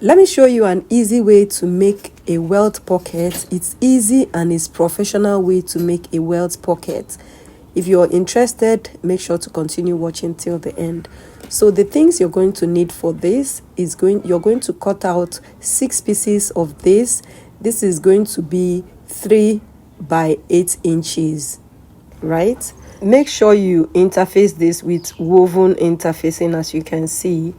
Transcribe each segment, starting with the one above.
Let me show you an easy way to make a welt pocket. It's easy and it's professional way to make a welt pocket. If you're interested, make sure to continue watching till the end. So the things you're going to need for this is you're going to cut out 6 pieces of this. This is going to be 3 by 8 inches, right? Make sure you interface this with woven interfacing, as you can see.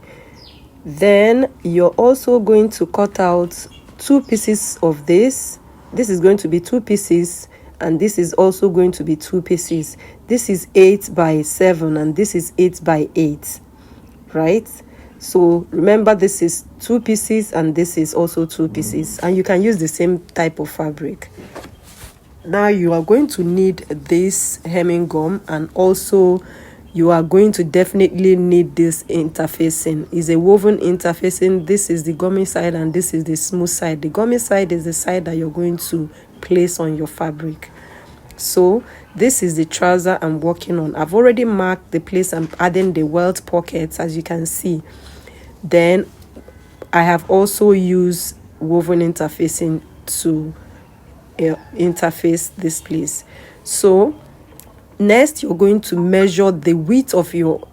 Then you're also going to cut out 2 pieces of this. This is going to be 2 pieces, and this is also going to be 2 pieces. This is 8 by 7 and this is 8 by 8, right? So remember, this is 2 pieces and this is also 2 pieces, and you can use the same type of fabric. Now you are going to need this hemming gum, and also you are going to definitely need this interfacing. It's a woven interfacing. This is the gummy side and this is the smooth side. The gummy side is the side that you're going to place on your fabric. So this is the trouser I'm working on. I've already marked the place I'm adding the welt pockets, as you can see. Then I have also used woven interfacing to interface this place. So next, you're going to measure the width of your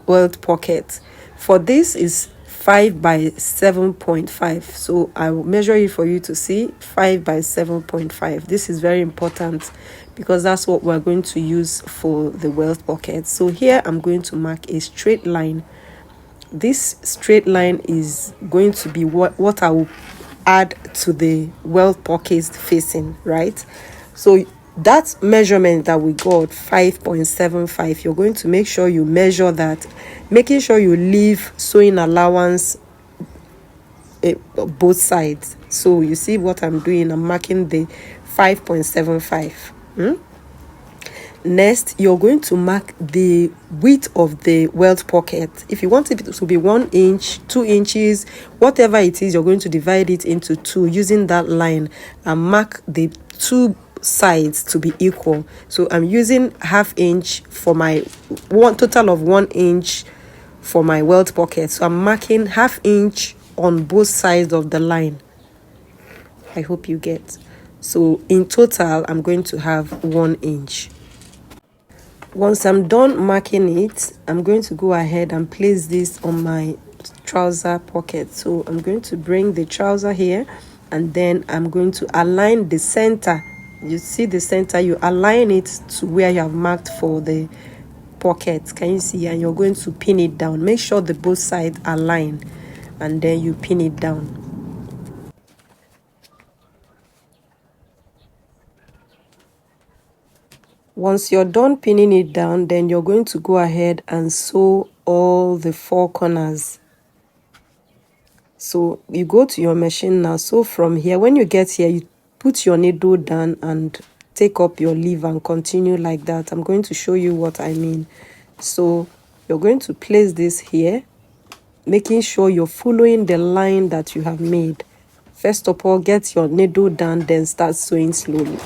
welt pocket. For this is 5 by 7.5. So I will measure it for you to see. 5 by 7.5. This is very important because that's what we're going to use for the welt pocket. So here I'm going to mark a straight line. This straight line is going to be what I will add to the welt pocket facing, right? So that measurement that we got, 5.75, you're going to make sure you measure that, making sure you leave sewing allowance both sides. So you see what I'm doing, I'm marking the 5.75. Next, you're going to mark the width of the welt pocket. If you want it to be 1 inch, 2 inches, whatever it is, you're going to divide it into 2 using that line and mark the 2 sides to be equal. So I'm using ½ inch for my total of 1 inch for my welt pocket. So I'm marking ½ inch on both sides of the line. I hope you get. So in total, I'm going to have 1 inch. Once I'm done marking it, I'm going to go ahead and place this on my trouser pocket. So I'm going to bring the trouser here, and then I'm going to align the center. You see the center, you align it to where you have marked for the pocket. Can you see? And you're going to pin it down. Make sure the both sides align, and then you pin it down. Once you're done pinning it down, then you're going to go ahead and sew all the 4 corners. So you go to your machine now. So from here, when you get here, you put your needle down and take up your lever and continue like that. I'm going to show you what I mean. So you're going to place this here, making sure you're following the line that you have made. First of all, get your needle down, then start sewing slowly,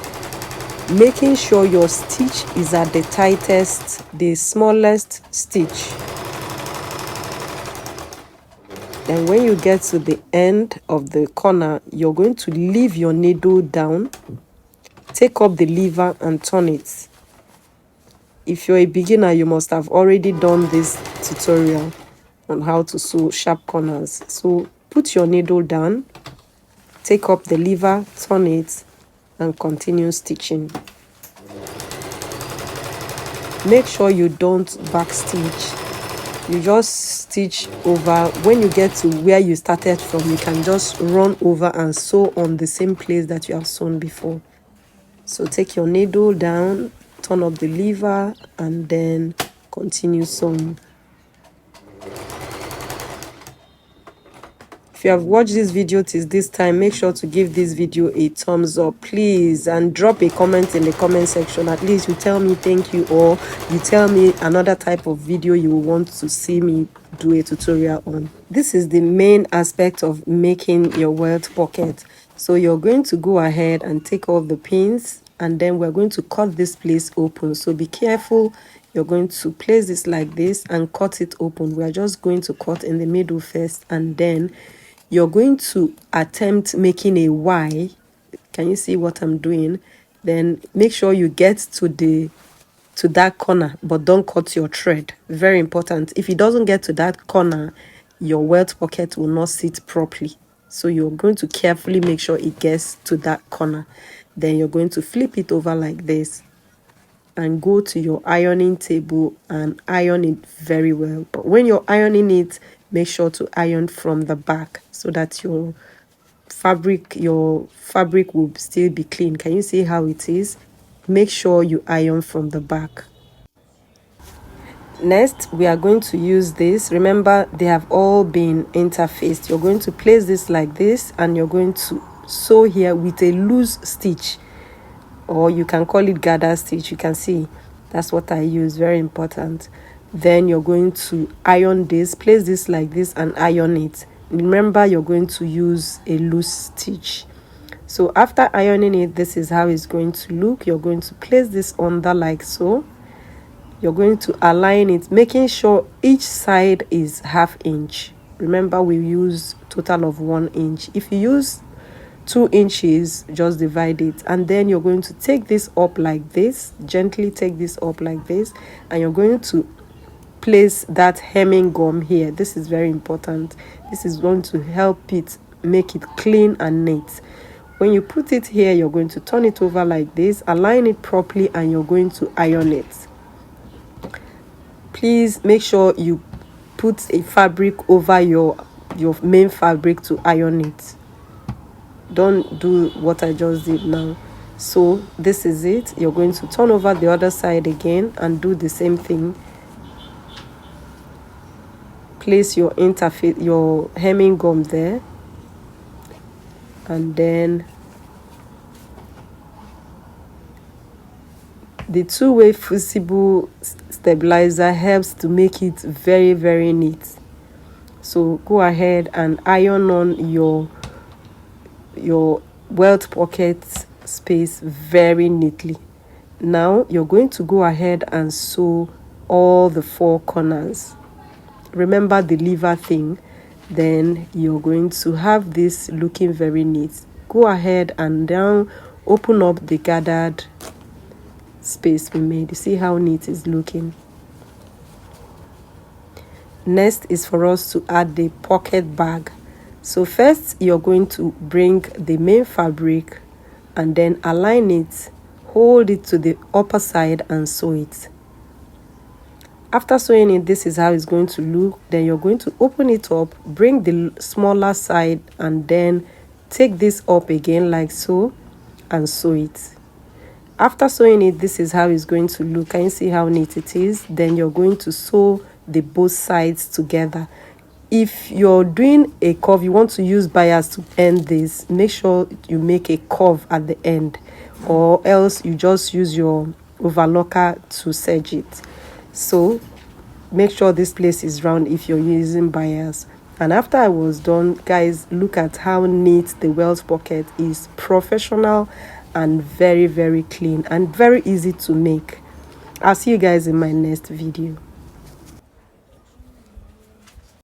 making sure your stitch is at the tightest, the smallest stitch. Then when you get to the end of the corner, you're going to leave your needle down, take up the lever and turn it. If you're a beginner, you must have already done this tutorial on how to sew sharp corners. So put your needle down, take up the lever, turn it, and continue stitching. Make sure you don't backstitch. You just stitch over. When you get to where you started from, you can just run over and sew on the same place that you have sewn before. So take your needle down, turn up the lever, and then continue sewing. If you have watched this video till this time, make sure to give this video a thumbs up, please, and drop a comment in the comment section. At least you tell me thank you, or you tell me another type of video you want to see me do a tutorial on. This is the main aspect of making your welt pocket. So you're going to go ahead and take off the pins, and then we're going to cut this place open. So be careful. You're going to place this like this and cut it open. We're just going to cut in the middle first, and then you're going to attempt making a Y. Can you see what I'm doing? Then make sure you get to that corner, but don't cut your thread. Very important. If it doesn't get to that corner, your welt pocket will not sit properly. So you're going to carefully make sure it gets to that corner. Then you're going to flip it over like this and go to your ironing table and iron it very well. But when you're ironing it, make sure to iron from the back so that your fabric will still be clean. Can you see how it is? Make sure you iron from the back. Next, we are going to use this. Remember, they have all been interfaced. You're going to place this like this, and you're going to sew here with a loose stitch, or you can call it gather stitch. You can see that's what I use. Very important. Then you're going to iron this, place this like this, and iron it. Remember, you're going to use a loose stitch. So after ironing it, this is how it's going to look. You're going to place this under like so. You're going to align it, making sure each side is ½ inch. Remember, we use total of 1 inch. If you use 2 inches, just divide it. And then you're going to take this up like this, gently take this up like this, and you're going to place that hemming gum here. This is very important. This is going to help it make it clean and neat. When you put it here, you're going to turn it over like this, align it properly, and you're going to iron it. Please make sure you put a fabric over your main fabric to iron it. Don't do what I just did now. So this is it. You're going to turn over the other side again and do the same thing. Place your hemming gum there, and then the two-way fusible stabilizer helps to make it very, very neat. So go ahead and iron on your welt pocket space very neatly. Now you're going to go ahead and sew all the 4 corners. Remember the lever thing. Then you're going to have this looking very neat. Go ahead and down, open up the gathered space we made. You see how neat it's looking. Next is for us to add the pocket bag. So first you're going to bring the main fabric and then align it, hold it to the upper side and sew it. After sewing it, this is how it's going to look. Then you're going to open it up, bring the smaller side, and then take this up again like so and sew it. After sewing it, this is how it's going to look. Can you see how neat it is? Then you're going to sew the both sides together. If you're doing a curve, you want to use bias to end this, make sure you make a curve at the end, or else you just use your overlocker to serge it. So make sure this place is round if you're using bias. And after I was done, guys, look at how neat the welt pocket is. Professional and very, very clean and very easy to make. I'll see you guys in my next video.